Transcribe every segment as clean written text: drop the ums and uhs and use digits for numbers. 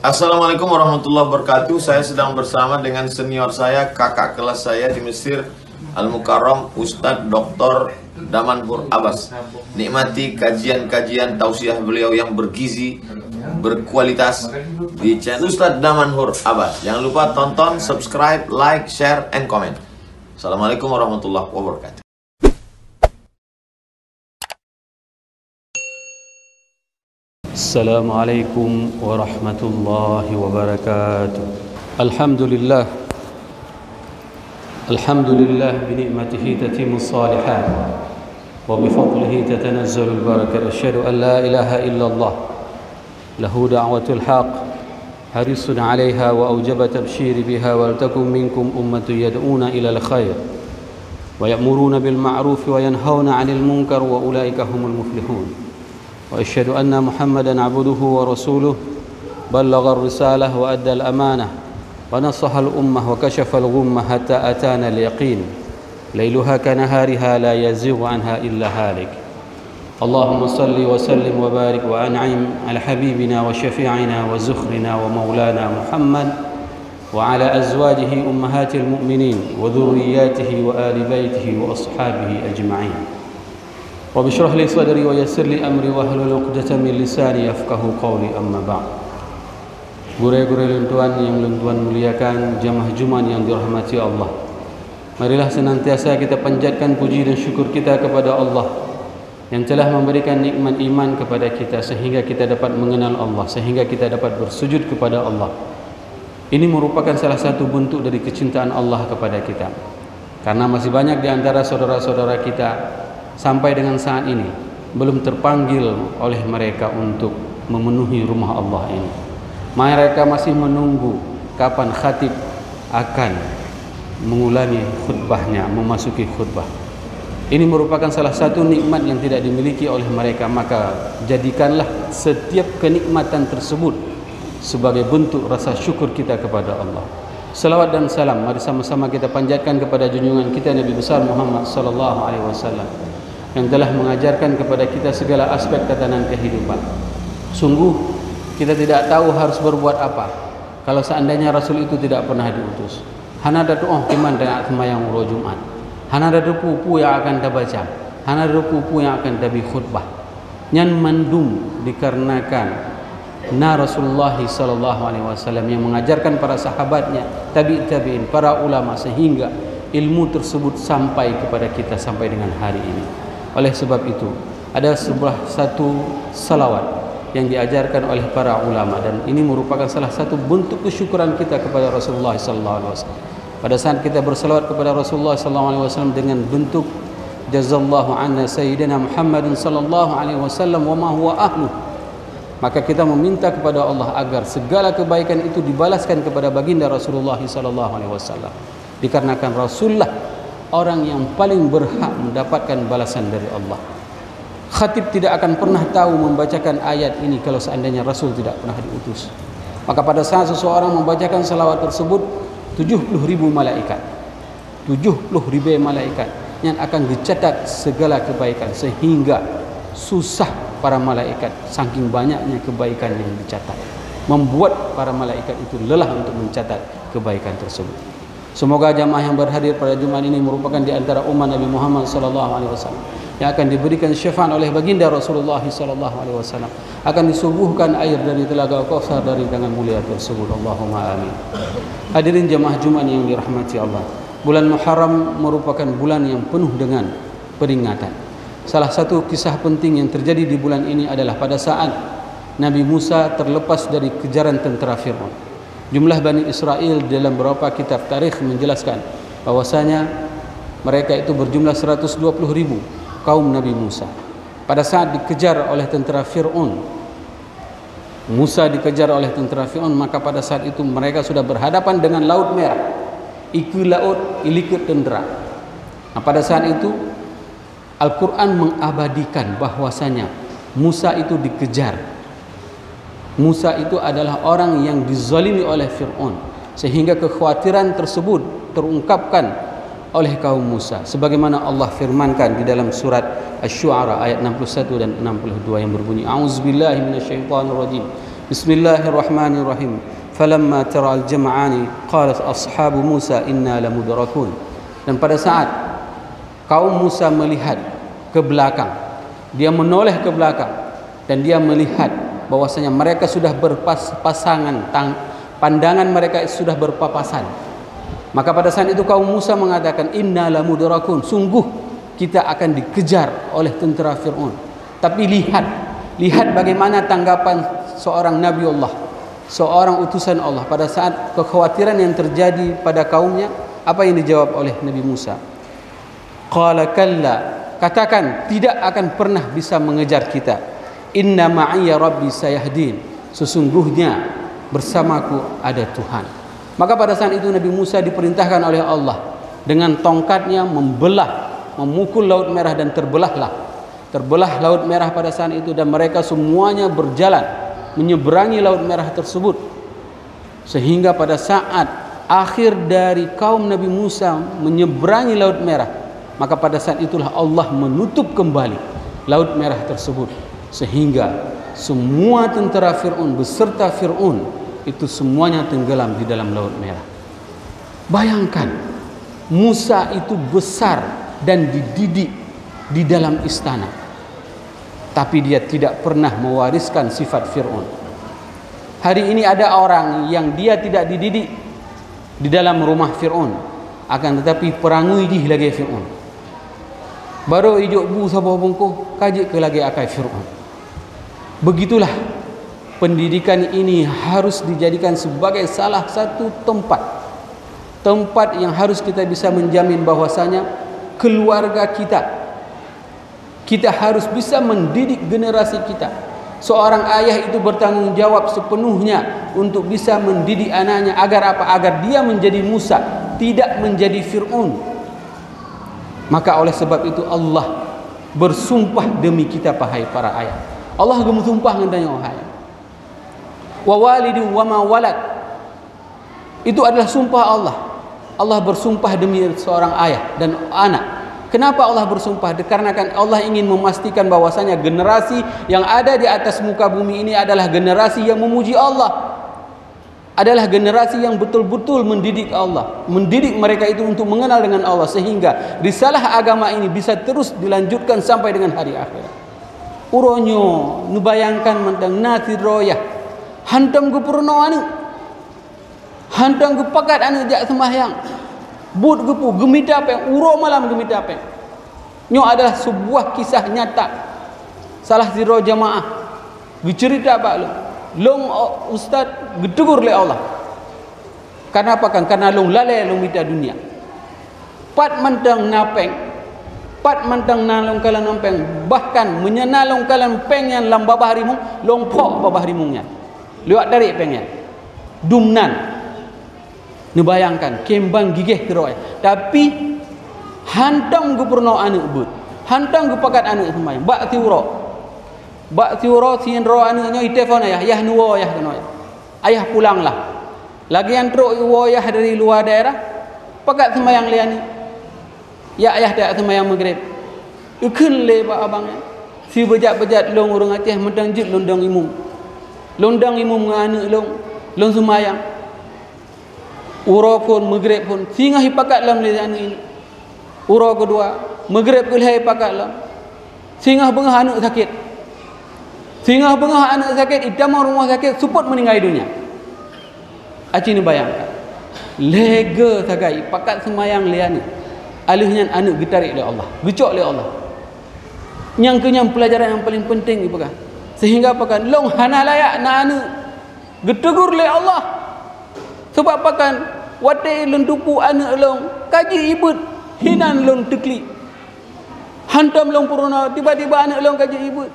Assalamualaikum warahmatullahi wabarakatuh. Saya sedang bersama dengan senior saya, kakak kelas saya di Mesir, Al-Mukarram, Ustadz Dr. Damanhur Abbas. Nikmati kajian-kajian tausiah beliau yang bergizi, berkualitas di channel Ustadz Damanhur Abbas. Jangan lupa tonton, subscribe, like, share, and comment. Assalamualaikum warahmatullahi wabarakatuh. السلام عليكم ورحمة الله وبركاته. الحمد لله بنعمته تتم الصالحات وبفضله تتنزل البركة. أشهد أن لا إله إلا الله له دعوة الحق حريص عليها وأوجب تبشير بها ولتكن منكم أمة يدعون إلى الخير ويأمرون بالمعروف وينهون عن المنكر وأولئك هم المفلحون. وأشهد أن محمدًا عبده ورسوله بلغ الرسالة وأدى الأمانة ونصح الأمة وكشف الغمة حتى أتانا اليقين ليلها كنهارها لا يزيغ عنها إلا هالك. اللهم صل وسلم وبارك وأنعم على حبيبنا وشفيعنا وزخرنا ومولانا محمد وعلى أزواجه أمهات المؤمنين وذرياته وآل بيته وأصحابه أجمعين. Rabbi shrah li sadri wa yassir li amri wahlul 'uqdatam min lisani yafqahu qawli, amma ba'd. Gure-gure luntuan yang luntuan muliakan, jamaah Jumat yang dirahmati Allah. Marilah senantiasa kita panjatkan puji dan syukur kita kepada Allah yang telah memberikan nikmat iman kepada kita sehingga kita dapat mengenal Allah, sehingga kita dapat bersujud kepada Allah. Ini merupakan salah satu bentuk dari kecintaan Allah kepada kita. Karena masih banyak di antara saudara-saudara kita sampai dengan saat ini belum terpanggil oleh mereka untuk memenuhi rumah Allah ini. Mereka masih menunggu kapan khatib akan mengulangi khutbahnya, memasuki khutbah. Ini merupakan salah satu nikmat yang tidak dimiliki oleh mereka. Maka jadikanlah setiap kenikmatan tersebut sebagai bentuk rasa syukur kita kepada Allah. Salawat dan salam mari sama-sama kita panjatkan kepada junjungan kita Nabi besar Muhammad sallallahu alaihi wasallam yang telah mengajarkan kepada kita segala aspek tatanan kehidupan. Sungguh kita tidak tahu harus berbuat apa kalau seandainya Rasul itu tidak pernah diutus. Hanada doa kiman dengan sembahyang Jumat. Hanada pupu yang akan dibaca. Hanada pupu yang akan dabi khutbah. Nyan mandum dikarenakan Rasulullah sallallahu alaihi wasallam yang mengajarkan para sahabatnya, tabi'in, para ulama sehingga ilmu tersebut sampai kepada kita sampai dengan hari ini. Oleh sebab itu, ada satu salawat yang diajarkan oleh para ulama dan ini merupakan salah satu bentuk kesyukuran kita kepada Rasulullah sallallahu alaihi wasallam. Pada saat kita bersalawat kepada Rasulullah sallallahu alaihi wasallam dengan bentuk jazallahu anna sayyidina Muhammadin sallallahu alaihi wasallam wa ma huwa ahlu, maka kita meminta kepada Allah agar segala kebaikan itu dibalaskan kepada baginda Rasulullah sallallahu alaihi wasallam. Dikarenakan Rasulullah orang yang paling berhak mendapatkan balasan dari Allah. Khatib tidak akan pernah tahu membacakan ayat ini kalau seandainya Rasul tidak pernah diutus. Maka pada saat seseorang membacakan salawat tersebut, 70.000 malaikat, 70.000 malaikat yang akan dicatat segala kebaikan sehingga susah para malaikat saking banyaknya kebaikan yang dicatat, membuat para malaikat itu lelah untuk mencatat kebaikan tersebut. Semoga jamaah yang berhadir pada Jumat ini merupakan di antara umat Nabi Muhammad sallallahu alaihi wasallam yang akan diberikan syafaat oleh baginda Rasulullah sallallahu alaihi wasallam, akan disuguhkan air dari telaga Kautsar dari tangan mulia tersebut. Allahumma amin. Hadirin jamaah Jumat yang dirahmati Allah, bulan Muharram merupakan bulan yang penuh dengan peringatan. Salah satu kisah penting yang terjadi di bulan ini adalah pada saat Nabi Musa terlepas dari kejaran tentera Fir'aun. Jumlah Bani Israel dalam beberapa kitab tarikh menjelaskan bahwasanya mereka itu berjumlah 120.000 kaum Nabi Musa. Pada saat dikejar oleh tentera Fir'aun, Musa dikejar oleh tentera Fir'aun, maka pada saat itu mereka sudah berhadapan dengan Laut Merah. Iku laut, ilikut tentera. Nah, pada saat itu Al-Quran mengabadikan bahwasanya Musa itu dikejar. Musa itu adalah orang yang dizalimi oleh Fir'aun sehingga kekhawatiran tersebut terungkapkan oleh kaum Musa sebagaimana Allah firmankan di dalam surat Asy-Syu'ara ayat 61 dan 62 yang berbunyi A'udzubillahi minasyaitonirrajim Bismillahirrahmanirrahim. Falamma taral jam'ani qalat ashabu Musa inna lamudrakun. Dan pada saat kaum Musa melihat ke belakang, dia menoleh ke belakang dan dia melihat bahwasanya mereka sudah berpasangan, pandangan mereka sudah berpapasan. Maka pada saat itu kaum Musa mengatakan inna lamudrakun, sungguh kita akan dikejar oleh tentera Fir'aun. Tapi lihat bagaimana tanggapan seorang Nabi Allah, seorang utusan Allah pada saat kekhawatiran yang terjadi pada kaumnya. Apa yang dijawab oleh Nabi Musa? Qala kalla, katakan tidak akan pernah bisa mengejar kita. Inna ma'iyya rabbi sayahdin, sesungguhnya bersamaku ada Tuhan. Maka pada saat itu Nabi Musa diperintahkan oleh Allah dengan tongkatnya memukul Laut Merah dan terbelah Laut Merah pada saat itu, dan mereka semuanya berjalan menyeberangi Laut Merah tersebut. Sehingga pada saat akhir dari kaum Nabi Musa menyeberangi Laut Merah, maka pada saat itulah Allah menutup kembali Laut Merah tersebut, sehingga semua tentera Fir'aun beserta Fir'aun itu semuanya tenggelam di dalam Laut Merah. Bayangkan, Musa itu besar dan dididik di dalam istana, tapi dia tidak pernah mewariskan sifat Fir'aun. Hari ini ada orang yang dia tidak dididik di dalam rumah Fir'aun, akan tetapi perangui di lagi Fir'aun. Baru ijuk bu sabah bungkuh kaji ke lagi akai Fir'aun. Begitulah pendidikan ini harus dijadikan sebagai salah satu tempat yang harus kita bisa menjamin bahwasanya keluarga kita harus bisa mendidik generasi kita. Seorang ayah itu bertanggung jawab sepenuhnya untuk bisa mendidik anaknya agar apa? Agar dia menjadi Musa, tidak menjadi Fir'aun. Maka oleh sebab itu Allah bersumpah demi kita, wahai para ayah. Allah bersumpah ngendanya wahai. Wa walidin wa ma walad. Itu adalah sumpah Allah. Allah bersumpah demi seorang ayah dan anak. Kenapa Allah bersumpah? Dikarenakan Allah ingin memastikan bahwasanya generasi yang ada di atas muka bumi ini adalah generasi yang memuji Allah, adalah generasi yang betul-betul mendidik Allah, mendidik mereka itu untuk mengenal dengan Allah, sehingga risalah agama ini bisa terus dilanjutkan sampai dengan hari akhirat. Uronyo nubayangkan mentang nasi royah hantam gu purno anu, hantam gu pakat anu jak sembahyang, but gepu gemita apa uro malam gemita apa nyo adalah sebuah kisah nyata. Salah ziro jamaah bercerita pak long ustaz getegur le Allah. Karena apa kan? Karena long lalai long minta dunia. Pat mentang napeng, pat mentang nalong kalan nampeng, bahkan menyenalong kalan pengen lam babah harimung long pok babah harimungnya lewat dari pengen dumnan. Nubayangkan kembang gigih keroy, tapi hantam gu purno anu but, hantam gu pakat anu semai bak tiuro sin ro anu nyo telefon ayah nuwo ayah kenoy ayah pulanglah lagi yang tro wo ayah dari luar daerah pakat semayang liani ya ayah tak semayang maghrib ikun le ba abangnya si bejat long urang Aceh mentang jit londang imum nganu long semayang. Uro pun maghrib pun singa hipakat lam le anu ini. Uro kedua maghrib pun hipakat lam. Singa bengah anak sakit. Singa bengah anak sakit idam rumah sakit support meninggal dunia. Aci ni bayangkan. Lega sagai pakat semayang liani. Alihnya anak getarik oleh Allah, gecok oleh Allah. Yang kenyang pelajaran yang paling penting ibu kan. Sehingga apa kan long hana layak na anu getegur oleh Allah. Sebab pakan wate lon tupu anak long kaji ibut hinan long tekli hantam long puruna tiba-tiba anak long kaji ibut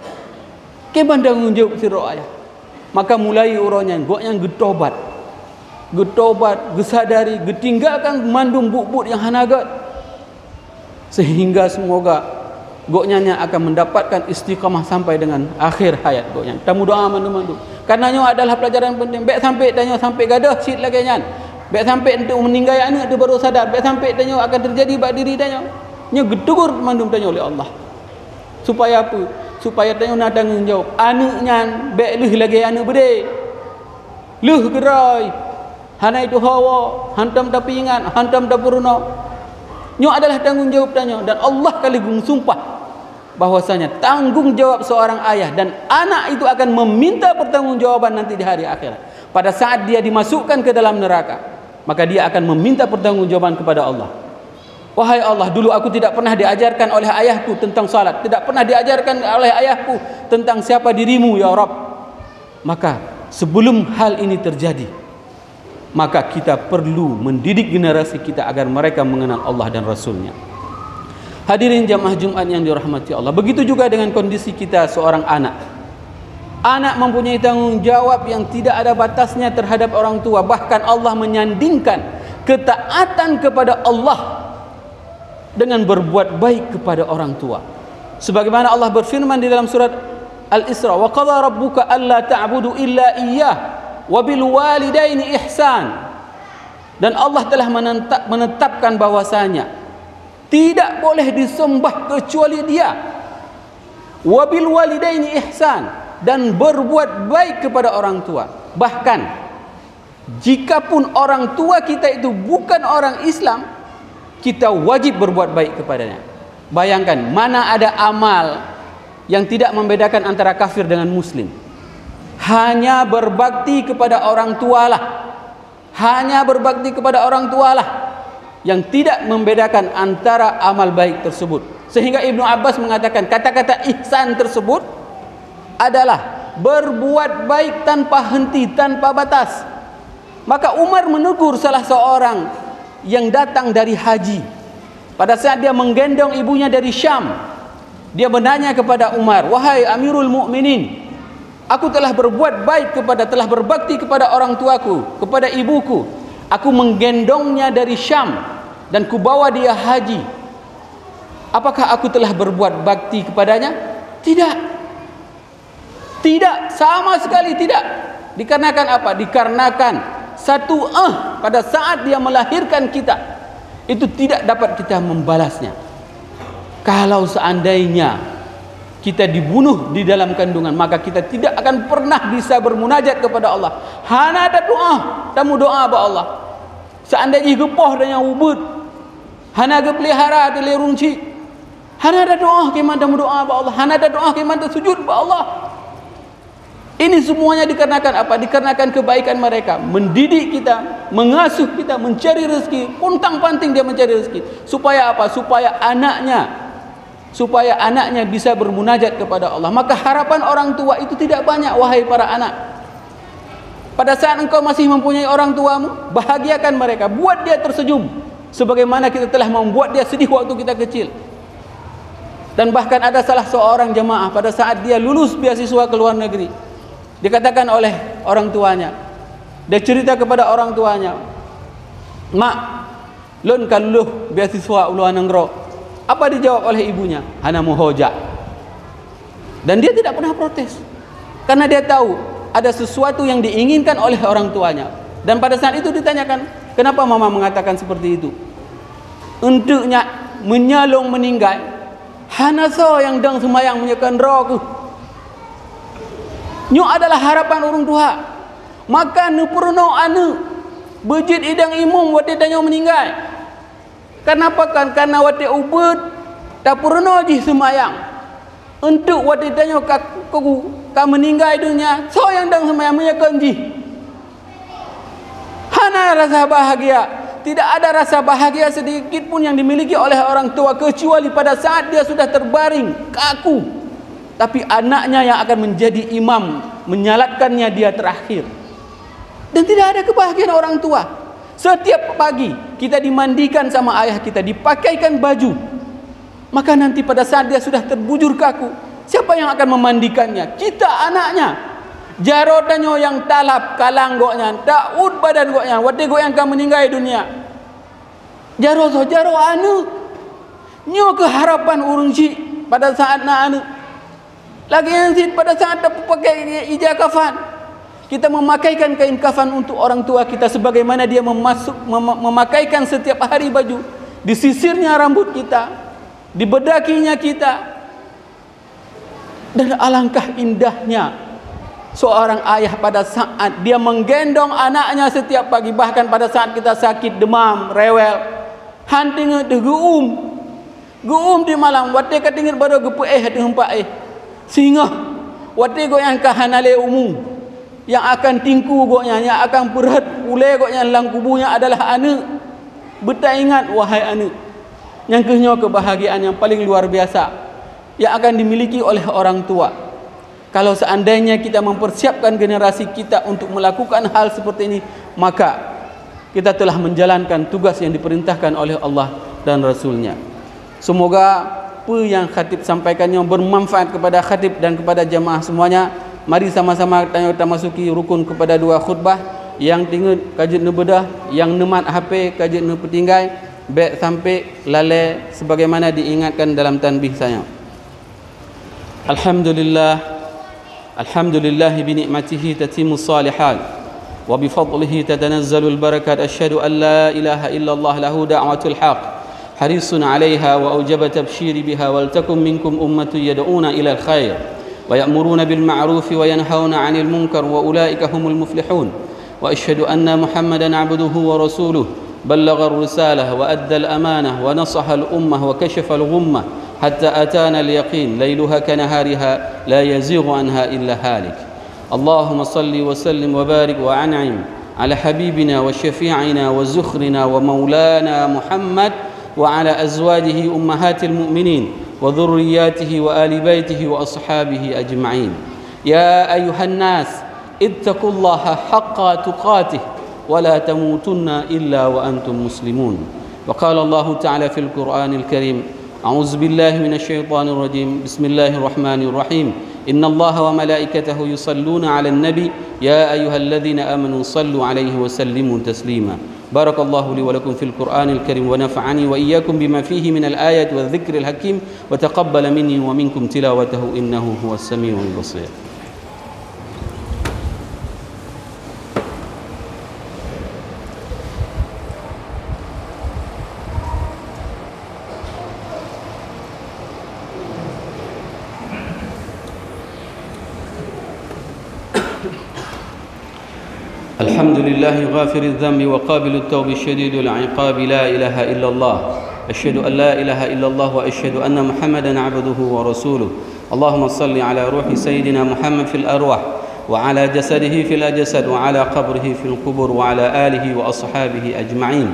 ke bandang menjawab siro ayah. Maka mulai urangnya goknya getobat gesadari getinggalkan mandum buk-buk yang hanagat, sehingga semoga goknya akan mendapatkan istiqamah sampai dengan akhir hayat goknya. Tamu doa mandu-mandu. Karenanya adalah pelajaran penting. Baik sampai tanya sampai gadah sit lagi nyan. Baik sampai untuk meninggal anak dia baru sadar. Baik sampai tanya akan terjadi bak diri tanya. Nya gedugur mandum tanya oleh Allah. Supaya apa? Supaya tanya nak tanggung jawab. Anaknya baik leh lagi anak bede. Luh gerai, hanai tu hawa, hantam dah pingat, hantam dah puruna. Nyo adalah tanggungjawab tanya, dan Allah kaligung sumpah bahwasanya tanggungjawab seorang ayah dan anak itu akan meminta pertanggungjawaban nanti di hari akhirat. Pada saat dia dimasukkan ke dalam neraka, maka dia akan meminta pertanggungjawaban kepada Allah. Wahai Allah, dulu aku tidak pernah diajarkan oleh ayahku tentang salat, tidak pernah diajarkan oleh ayahku tentang siapa dirimu ya Rabb. Maka sebelum hal ini terjadi, maka kita perlu mendidik generasi kita agar mereka mengenal Allah dan Rasulnya. Hadirin jamaah Jumat yang dirahmati Allah, begitu juga dengan kondisi kita seorang anak. Anak mempunyai tanggung jawab yang tidak ada batasnya terhadap orang tua. Bahkan Allah menyandingkan ketaatan kepada Allah dengan berbuat baik kepada orang tua. Sebagaimana Allah berfirman di dalam surat Al-Isra, wa qadha rabbuka alla ta'budu illa iyyah wa bil walidaini ihsan. Dan Allah telah menetapkan bahwasanya tidak boleh disembah kecuali Dia. Wa bil walidaini ihsan, dan berbuat baik kepada orang tua. Bahkan jikapun orang tua kita itu bukan orang Islam, kita wajib berbuat baik kepadanya. Bayangkan, mana ada amal yang tidak membedakan antara kafir dengan muslim. Hanya berbakti kepada orang tualah, hanya berbakti kepada orang tualah yang tidak membedakan antara amal baik tersebut. Sehingga Ibnu Abbas mengatakan kata-kata ihsan tersebut adalah berbuat baik tanpa henti, tanpa batas. Maka Umar menegur salah seorang yang datang dari haji. Pada saat dia menggendong ibunya dari Syam, dia bertanya kepada Umar, wahai Amirul Mukminin, aku telah berbuat baik telah berbakti kepada orang tuaku, kepada ibuku. Aku menggendongnya dari Syam dan kubawa dia haji. Apakah aku telah berbuat bakti kepadanya? Tidak. Tidak, sama sekali tidak. Dikarenakan apa? Dikarenakan satu pada saat dia melahirkan kita itu tidak dapat kita membalasnya. Kalau seandainya kita dibunuh di dalam kandungan, maka kita tidak akan pernah bisa bermunajat kepada Allah. Hana ada doa, tamu doa ba Allah. Seandainya gepoh dan yang ubud, hana ge pelihara di lerungci. Hana ada doa ke mana doa ba Allah. Hana ada doa ke mana sujud ba Allah. Ini semuanya dikarenakan apa? Dikarenakan kebaikan mereka, mendidik kita, mengasuh kita, mencari rezeki, pontang-panting dia mencari rezeki. Supaya apa? Supaya anaknya bisa bermunajat kepada Allah. Maka harapan orang tua itu tidak banyak, wahai para anak. Pada saat engkau masih mempunyai orang tuamu, bahagiakan mereka, buat dia tersenyum, sebagaimana kita telah membuat dia sedih waktu kita kecil. Dan bahkan ada salah seorang jemaah pada saat dia lulus beasiswa ke luar negeri, dikatakan oleh orang tuanya, dia cerita kepada orang tuanya, mak, lun kaluluh beasiswa luar negeri. Apa dijawab oleh ibunya? Hana muhoja. Dan dia tidak pernah protes, karena dia tahu ada sesuatu yang diinginkan oleh orang tuanya. Dan pada saat itu ditanyakan, kenapa mama mengatakan seperti itu? Untuknya menyalong meninggal, hana so yang dang semayang menyekan roh. Nyo adalah harapan orang tua. Maka nu purno anu bejit idang imum wate danyo meninggal. Kenapa kan? Karena wate ubud tak purno ji semayang. Untuk wate danyo ka meninggal dunia, so yang dang semayang menyekan ji. Hana rasa bahagia. Tidak ada rasa bahagia sedikit pun yang dimiliki oleh orang tua kecuali pada saat dia sudah terbaring kaku. Tapi anaknya yang akan menjadi imam, menyalatkannya dia terakhir. Dan tidak ada kebahagiaan orang tua. Setiap pagi kita dimandikan sama ayah kita, dipakaikan baju. Maka nanti pada saat dia sudah terbujur kaku, siapa yang akan memandikannya? Kita anaknya. Jarodanyo yang talap kalang goknya, daud badan goknya, wate gok yang akan meninggal dunia. Jaro anu. Nyo keharapan urung si pada saat na anu. Lagi yang pada saat pakai ijazah kafan, kita memakaikan kain kafan untuk orang tua kita sebagaimana dia memakaikan setiap hari baju, disisirnya rambut kita, dibedakinya kita. Dan alangkah indahnya seorang ayah pada saat dia menggendong anaknya setiap pagi, bahkan pada saat kita sakit demam, rewel, hanting tu geum di malam, wate katingir baru gepu hati humpa singa, wate go yang kahanale umum, yang akan tingku goknya, yang akan perhat ule goknya dalam kubunya adalah anak. Betul ingat wahai anak, yang kenyau kebahagiaan yang paling luar biasa yang akan dimiliki oleh orang tua. Kalau seandainya kita mempersiapkan generasi kita untuk melakukan hal seperti ini, maka kita telah menjalankan tugas yang diperintahkan oleh Allah dan Rasulnya. Semoga apa yang khatib sampaikan yang bermanfaat kepada khatib dan kepada jamaah semuanya. Mari sama-sama kita masuki rukun kepada 2 khutbah. Yang tinggal kajet ne bedah, yang nemat HP kajet ne petinggai, baik sampai lalai sebagaimana diingatkan dalam tanbih saya. Alhamdulillah, alhamdulillah bi ni'matihi tatimmus salihat wa bi fadlihi tatanazzalul barakat. Asyhadu an la ilaha illallah lahu da'watul haq harisun 'alaiha wa aujaba tabshiri biha wal takum minkum ummatun yad'una ila al khair ويأمرون بالمعروف وينهون عن المنكر وأولئك هم المفلحون وأشهد أن محمدا عبده ورسوله بلغ الرسالة وأدى الأمانة ونصح الأمة وكشف الغمة حتى أتانا اليقين ليلها كنهارها لا يزيغ عنها إلا هالك. اللهم صل وسلم وبارك وأنعم على حبيبنا وشفيعنا وزخرنا ومولانا محمد وعلى أزواجه أمهات المؤمنين وذرياته وآل بيته وأصحابه أجمعين. يا أيها الناس اتقوا الله حق تقاته ولا تموتن إلا وأنتم مسلمون. وقال الله تعالى في القرآن الكريم: أعوذ بالله من الشيطان الرجيم، بسم الله الرحمن الرحيم، إن الله وملائكته يصلون على النبي يا أيها الذين آمنوا صلوا عليه وسلموا تسليما. بارك الله لي ولكم في القرآن الكريم ونفعني وإياكم بما فيه من الآيات والذكر الحكيم وتقبل مني ومنكم تلاوته إنه هو السميع البصير. الحمد لله غافر الذنب وقابل التوب الشديد العقاب، لا إله إلا الله، أشهد أن لا إله إلا الله وأشهد أن محمدا عبده ورسوله. اللهم صل على روح سيدنا محمد في الأرواح وعلى جسده في الأجساد وعلى قبره في القبور وعلى آله وأصحابه أجمعين.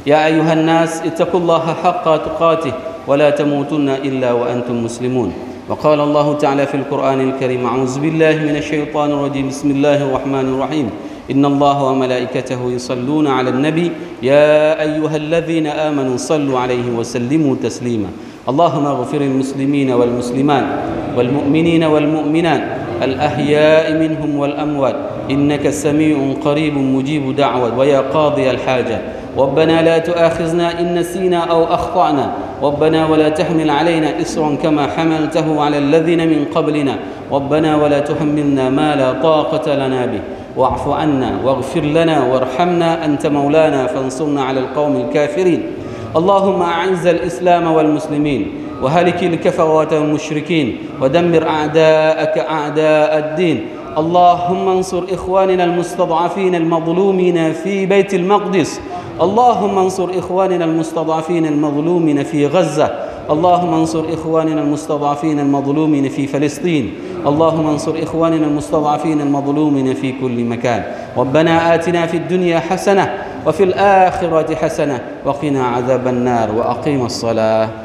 يا أيها الناس اتقوا الله حق تقاته ولا تموتن إلا وأنتم مسلمون. وقال الله تعالى في القرآن الكريم: أعوذ بالله من الشيطان الرجيم، بسم الله الرحمن الرحيم، إن الله وملائكته يصلون على النبي يا أيها الذين آمنوا صلوا عليه وسلموا تسليما. اللهم اغفر المسلمين والمسلمات والمؤمنين والمؤمنات الأحياء منهم والأموات إنك سميع قريب مجيب دعوة ويا قاضي الحاجة. ربنا لا تؤاخذنا إن نسينا أو أخطأنا، ربنا ولا تحمل علينا إصرا كما حملته على الذين من قبلنا، ربنا ولا تحملنا ما لا طاقة لنا به، واعف عنا واغفر لنا وارحمنا، أنت مولانا فانصرنا على القوم الكافرين. اللهم أعز الإسلام والمسلمين وهلك الكفرة والمشركين ودمر أعداءك أعداء الدين. اللهم انصر إخواننا المستضعفين المظلومين في بيت المقدس، اللهم انصر إخواننا المستضعفين المظلومين في غزة، اللهم انصر إخواننا المستضعفين المظلومين في فلسطين، اللهم انصر إخواننا المستضعفين المظلومين في كل مكان. ربنا آتنا في الدنيا حسنة وفي الآخرة حسنة وقنا عذاب النار وأقيم الصلاة.